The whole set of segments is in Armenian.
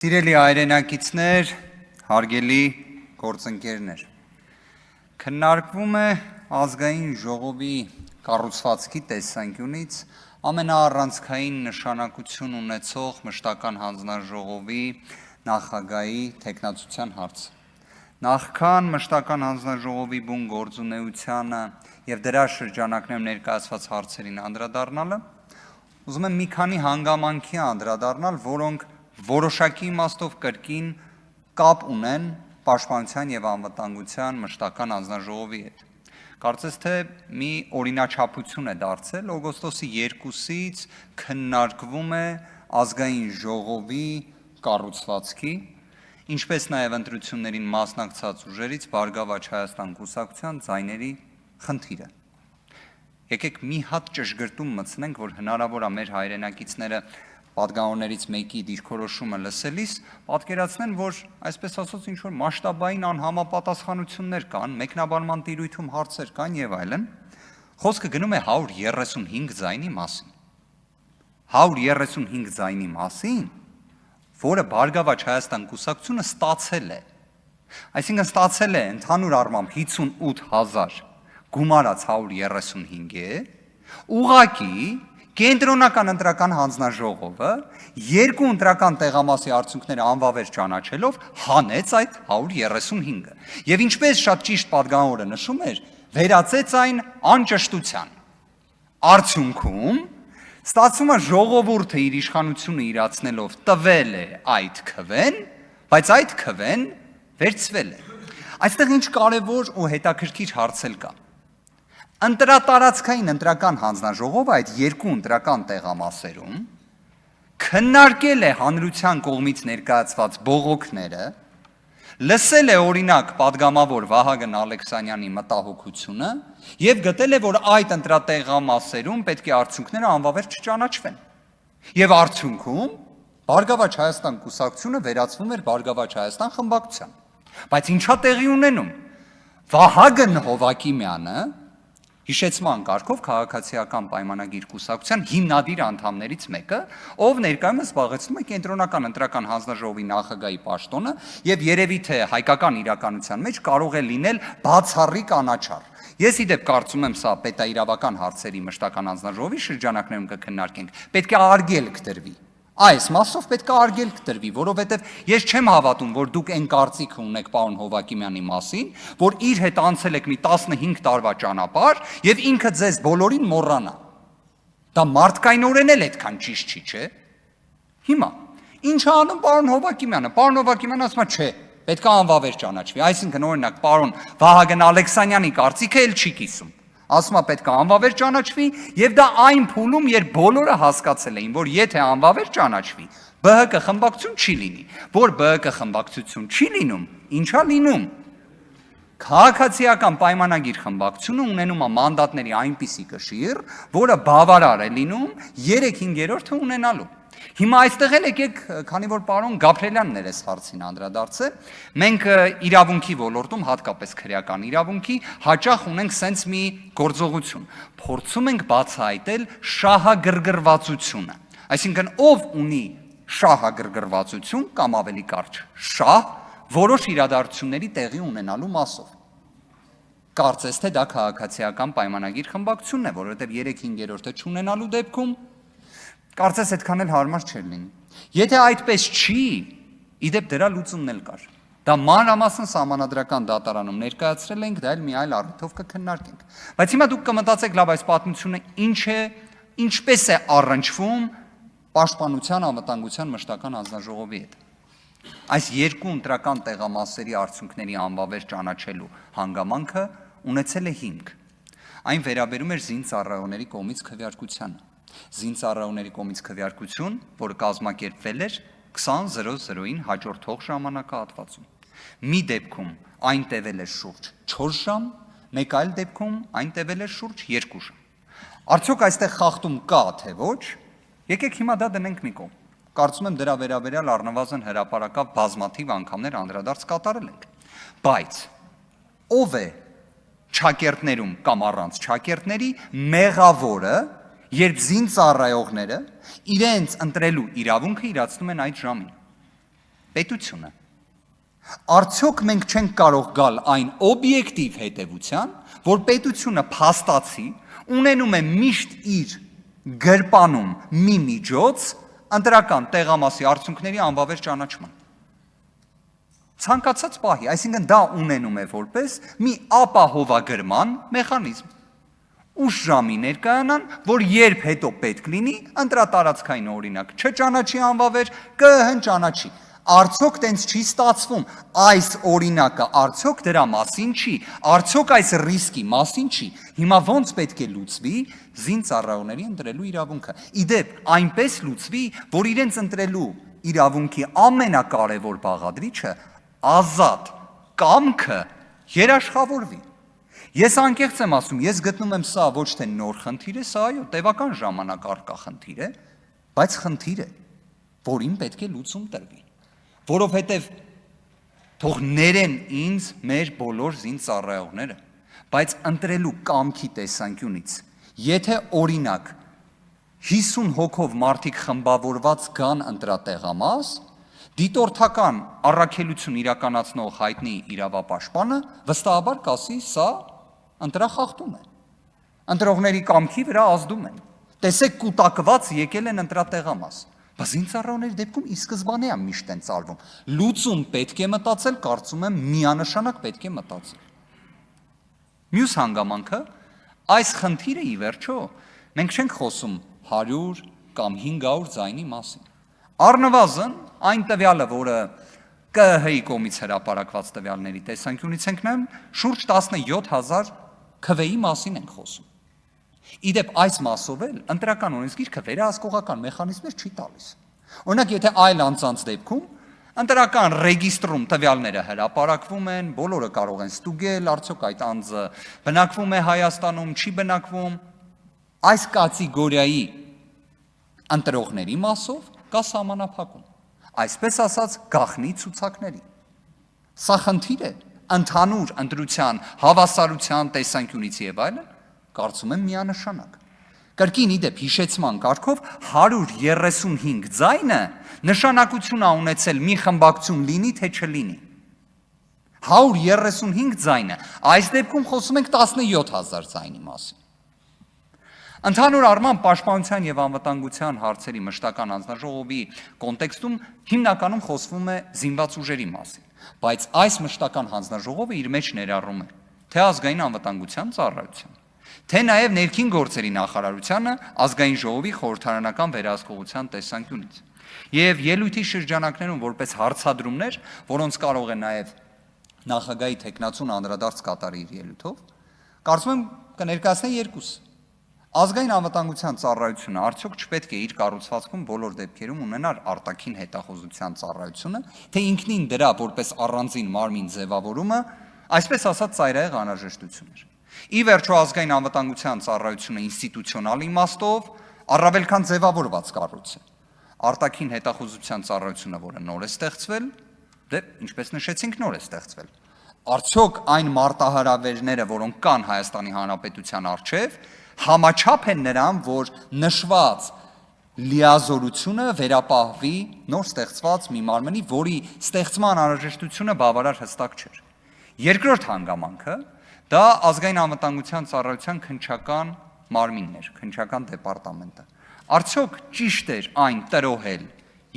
Սիրելի հայրենակիցներ, հարգելի գործընկերներ, քննարկվում է ազգային ժողովի կառուցվածքի տեսանկյունից ամենաառանցքային նշանակություն ունեցող մշտական հանձնաժողովի նախագահի թեկնածության հարցը։ Նախքան մշտական հանձնաժողովի բուն գործունեությանը եւ դրա շրջանակներում ներկայացված հարցերին անդրադառնալը, ուզում եմ մի քանի հանգամանքի անդրադառնալ, որոնք որոշակի իմաստով կրկին կապ ունեն պաշտպանության եւ անվտանգության մշտական հանձնաժողովի հետ։ Կարծես թե մի օրինաչափություն է դարձել օգոստոսի 2-ից քննարկվում է ազգային ժողովի կառուցվածքի, ինչպես նաեւ ընտրություններին մասնակցած ուժերից Բարգավաճ Հայաստան կուսակցության ձայների խնդիրը։ Եկեք մի հատ ճշգրտում մտցնենք, որ հնարավոր է մեր հայրենակիցները պատգամավորներից մեկի դիրքորոշումը լսելիս պատկերացնեն, որ այսպես ասած ինչ-որ մասշտաբային անհամապատասխանություններ կան, մեկնաբանման տիրույթում հարցեր կան եւ այլն, խոսքը գնում է 135 ձայնի մասին։ 135 ձայնի մասին, որը Բարգավաճ Հայաստան կուսակցությունը ստացել է։ Այսինքն ստացել է ընդհանուր առմամբ 58000 գումարած 135-է, ուղղակի Կենտրոնական ընտրական հանձնաժողովը երկու ընտրական տեղամասի արդյունքները անվավեր ճանաչելով հանեց այդ 135-ը եւ ինչպես շատ ճիշտ պատգամավորը նշում էր, վերածեց այն անճշտության։ Արդյունքում ստացվում է ժողովուրդը իր իշխանությունը իրացնելով տվել է այդ քվեն, բայց այդ քվեն վերցվել է։ Այստեղ ինչ կարևոր ու հետաքրքիր հարցել կա։ Ընտրատարածքային ընտրական հանձնաժողովը այդ երկու ընտրական տեղամասերում քննարկել է հանրության կողմից ներկայացված բողոքները, լսել է օրինակ պատգամավոր Վահագն Ալեքսանյանի մտահոգությունը եւ գտել է, որ այդ ընտրատեղամասերում պետք է արդյունքները անվավեր չճանաչվեն։ Եվ արդյունքում Բարգավաճ Հայաստան կուսակցությունը վերածվում էր Բարգավաճ Հայաստան խմբակցության։ Բայց ինչա տեղի ունենում։ Վահագն Հովակիմյանը հիշեցման կարգով քաղաքացիական պայմանագիր կուսակցության հիմնադիր անդամներից մեկը, ով ներկայումս զբաղեցնում է կենտրոնական ընտրական հանձնաժողովի նախագահի պաշտոնը եւ երևի թե հայկական իրականության մեջ կարող է լինել բացառիկ անաչառ։ Ես իդեպ կարծում եմ սա պետաիրավական հարցերի մշտական հանձնաժողովի շրջանակներում կքննարկենք, պետք է արգելք տրվի։ Այս մասով պետք է արգելք տրվի, որովհետև ես չեմ հավատում, որ դուք այն կարծիքը ունեք պարոն Հովակիմյանի մասին, որ իր հետ անցել եք մի 15 տարվա ճանապարհ եւ ինքը ձեզ բոլորին մոռանա։ Դա մարդկայնորեն էլ այդքան ճիշտ չի, չէ՞։ Հիմա ինչ է անում պարոն Հովակիմյանը։ Պարոն Հովակիմյանը ասում է, չէ, պետք է անվավեր ճանաչվի։ Այսինքն օրինակ պարոն Վահագն Ալեքսանյանի կարծիքը էլ չի կիսում։ Ասում է պետք է անվավեր ճանաչվի եւ դա այն փուլում, երբ բոլորը հասկացել էին, որ եթե անվավեր ճանաչվի, ԲՀԿ խմբակցություն չի լինի, որ ԲՀԿ խմբակցություն չի լինում, ինչա լինում։ Քաղաքացիական պայմանագիր խմբակցությունը ունենում է մանդատների այնպիսի կշիռ, որը բավարար է լինում 3/5-ը ունենալու։ Հիմա այստեղ էլ եկեք, քանի որ պարոն Գաբրելյանն էր այս հարցին անդրադարձել, մենք իրավունքի ոլորտում, հատկապես քրեական իրավունքի, հաճախ ունենք սենց մի գործողություն։ Փորձում ենք բացահայտել շահագրգռվածությունը։ Այսինքն ով ունի շահագրգռվածություն կամ ավելի կարճ շահ որոշ իրադարձությունների տեղի ունենալու մասով։ Կարծես թե դա քաղաքացիական պայմանագիր խմբակցությունն է, որովհետև 3/5-ը չունենալու դեպքում կարծես այդքան էլ հարմար չէր լինի։ Եթե այդպես չի, իդեպ դրա լուծումն էլ կար։ Դա մանրամասն սահմանադրական դատարանում ներկայացրել ենք, դա էլ մի այլ առիթով կքննարկենք։ Բայց հիմա դուք կմտածեք, լավ, այս պատմությունը ինչ է, ինչպես է առնչվում պաշտպանության անվտանգության մշտական հանձնաժողովի հետ։ Այս երկու ընտրական տեղամասերի արդյունքների անվավեր ճանաչելու հանգամանքը ունեցել է հիմք։ Այն վերաբերում էր զինծառայողների կողմից քվեարկությանը։ Զինծառայողների կողմից քվեարկություն, որը կազմակերպվել էր 20:00-ին հաջորդող ժամանակահատվածում։ Մի դեպքում այն տևել էր շուրջ 4 ժամ, մեկ այլ դեպքում այն տևել էր շուրջ 2 ժամ։ Արդյոք այստեղ խախտում կա, թե ոչ։ Եկեք հիմա դա դնենք մի կողմ։ Կարծում եմ դրա վերաբերյալ առնվազն հրապարակավ բազմաթիվ անգամներ անդրադարձ կատարել ենք։ Բայց ով է չակերտներում կամ առանց չակերտների մեղավորը, երբ զինծառայողները իրենց ընտրելու իրավունքը իրացնում են այդ ժամին։ պետությունը։ Արդյոք մենք չենք կարող գալ այն օբյեկտիվ հետևության, որ պետությունը փաստացի ունենում է միշտ իր գրպանում մի միջոց ընտրական տեղամասի արդյունքների անվավեր ճանաչման։ Ցանկացած պահի, այսինքն դա ունենում է որպես մի ապահովագրման մեխանիզմ։ Ուշ ժամի ներկայանան, որ երբ հետո պետք լինի, ընտրատարածքային օրինակ չճանաչի անվավեր, ԿԸՀ-ն ճանաչի։ Արդյոք տենց չի ստացվում, այս օրինակը արդյոք դրա մասին չի, արդյոք այս ռիսկի մասին չի, հիմա ոնց պետք է լուծվի զինծառայողների ընտրելու իրավունքը։ Իդեպ այնպես լուծվի, որ իրենց ընտրելու իրավունքի ամենակարևոր բաղադրիչը ազատ կամքը երաշխավորվի։ Ես անկեղծ եմ ասում, ես գտնում եմ սա ոչ թե նոր խնդիր է, սա այո, տևական ժամանակ առկա խնդիր է, բայց խնդիր է, որին պետք է լուծում տրվի, որովհետև թող ներեն ինձ մեր բոլոր զինծառայողները, բայց ընտրելու կամքի տեսանկյունից, եթե օրինակ 50 հոգով մարդիկ խմբավորված գան ընտրատեղամաս, դիտորդական առաքելություն իրականացնող հայտնի իրավապաշտպանը վստահաբար կասի, սա ընտրախախտում է, ընտրողների կամքի վրա ազդում են, տեսեք կուտակված եկել են ընտրատեղամաս, բայց զինծառայողների դեպքում ի սկզբանե է միշտ են ծարվում, լուծում պետք է մտածել, կարծում եմ միանշանակ պետք է մտածել։ Մյուս հանգամանքը, այս խնդիրը ի վերջո, մենք չենք խոսում 100 կամ 500 ձայնի մասին, առնվազն այն տվյալը, որը ԿԸՀ-ի կողմից հրապարակված տվյալների տեսանկյունից ենք նայում, շուրջ 17,000 քվեի մասին ենք խոսում։ Իդեպ այս մասով էլ ընտրական օրենսգիրքը վերահսկողական մեխանիզմներ չի տալիս։ Օրինակ, եթե այլ անձանց դեպքում ընտրական ռեգիստրում տվյալները հրապարակվում են, բոլորը կարող են ստուգել, արդյոք այդ անձը բնակվում է Հայաստանում, չի բնակվում, այս կատեգորիայի ընտրողների մասով կա սահմանափակում, այսպես ասած գաղտնի ցուցակների։ Սա խնդիր է ընդհանուր ընտրության հավասարության տեսանկյունից եւ այլն, կարծում եմ միանշանակ։ Կրկին իդեպ հիշեցման կարգով 135 ձայնը նշանակություն է ունեցել մի խմբակցություն լինի թե չլինի։ 135 ձայնը, այս դեպքում խոսում ենք 17,000 ձայնի մասին։ Ընդհանուր առմամբ պաշտպանության եւ անվտանգության հարցերի մշտական հանձնաժողովի կոնտեքստում հիմնականում խոսվում է զինված ուժերի մասին, բայց այս մշտական հանձնաժողովը իր մեջ ներառում է թե ազգային անվտանգության ծառայության, թե նաեւ ներքին գործերի նախարարությանը ազգային ժողովի խորհրդարանական վերահսկողության տեսանկյունից եւ ելույթի շրջանակներում որպես հարցադրումներ, որոնց կարող է նաեւ նախագահի տեխնացուն անդրադարձ կատարի իր ելույթով, կարծում եմ կներկայացնեն երկուս։ Ազգային անվտանգության ծառայությունը արդյոք չպետք է իր կառուցվածքում բոլոր դեպքերում ունենար արտաքին հետախուզության ծառայությունը, թե ինքնին դրա որպես առանձին մարմին ձևավորումը, այսպես ասած ծայրահեղ անհրաժեշտություն էր։ Ի վերջո ազգային անվտանգության ծառայությունը ինստիտուցիոնալ իմաստով առավել քան ձևավորված կառույց է։ Արտաքին հետախուզության ծառայությունը, որը նոր է ստեղծվել, դե ինչպես նշեցինք, նոր է ստեղծվել։ Արդյոք այն մարտահրավերները, որոնք կան Հայաստանի Հանրապետության առջև, համաչափ են նրան, որ նշված լիազորությունը վերապահվի նոր ստեղծված մի մարմնի, որի ստեղծման անհրաժեշտությունը բավարար հստակ չէր։ Երկրորդ հանգամանքը դա ազգային անվտանգության ծառայության քննչական մարմինն էր, քննչական դեպարտամենտը։ Արդյոք ճիշտ էր այն տրոհել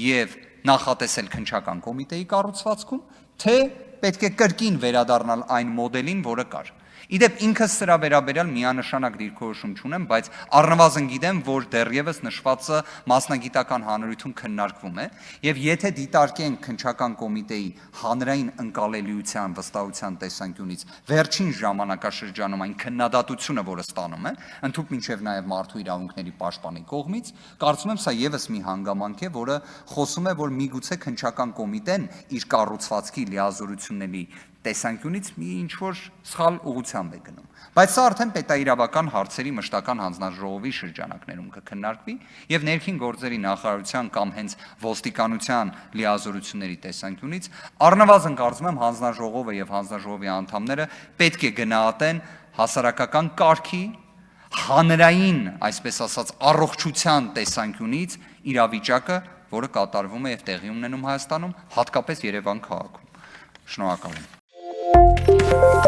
եւ նախատեսել քննչական կոմիտեի կառուցվածքում, թե պետք է կրկին վերադառնալ այն մոդելին, որը կար։ Իդեպ ինքս սրա վերաբերյալ միանշանակ դիրքորոշում չունեմ, բայց առնվազն գիտեմ, որ դեռևս նշվածը մասնագիտական հանրությունում քննարկվում է, եւ եթե դիտարկենք քննչական կոմիտեի հանրային ընկալելիության վստահության տեսանկյունից վերջին ժամանակաշրջանում այն քննադատությունը, որը ստանում է, ընդհանուր մինչեւ նաեւ մարդու իրավունքների պաշտպանի կողմից, կարծում եմ սա եւս մի հանգամանք է, որը խոսում է, որ միգուցե քննչական կոմիտեն իր կառուցվածքի լիազորությունների տեսանկյունից մի ինչ-որ սխալ ուղղությամբ է գնում։ Բայց սա արդեն պետաիրավական հարցերի մշտական հանձնաժողովի շրջանակներում կքննարկվի եւ ներքին գործերի նախարարության կամ հենց ոստիկանության լիազորությունների տեսանկյունից առնվազն կարծում եմ հանձնաժողովը եւ հանձնաժողովի անդամները պետք է գնահատեն հասարակական կարգի հանրային, այսպես ասած, առողջության տեսանկյունից իրավիճակը, որը կատարվում է եւ տեղի ունենում Հայաստանում, հատկապես Երևան քաղաքում։ Շնորհակալ եմ։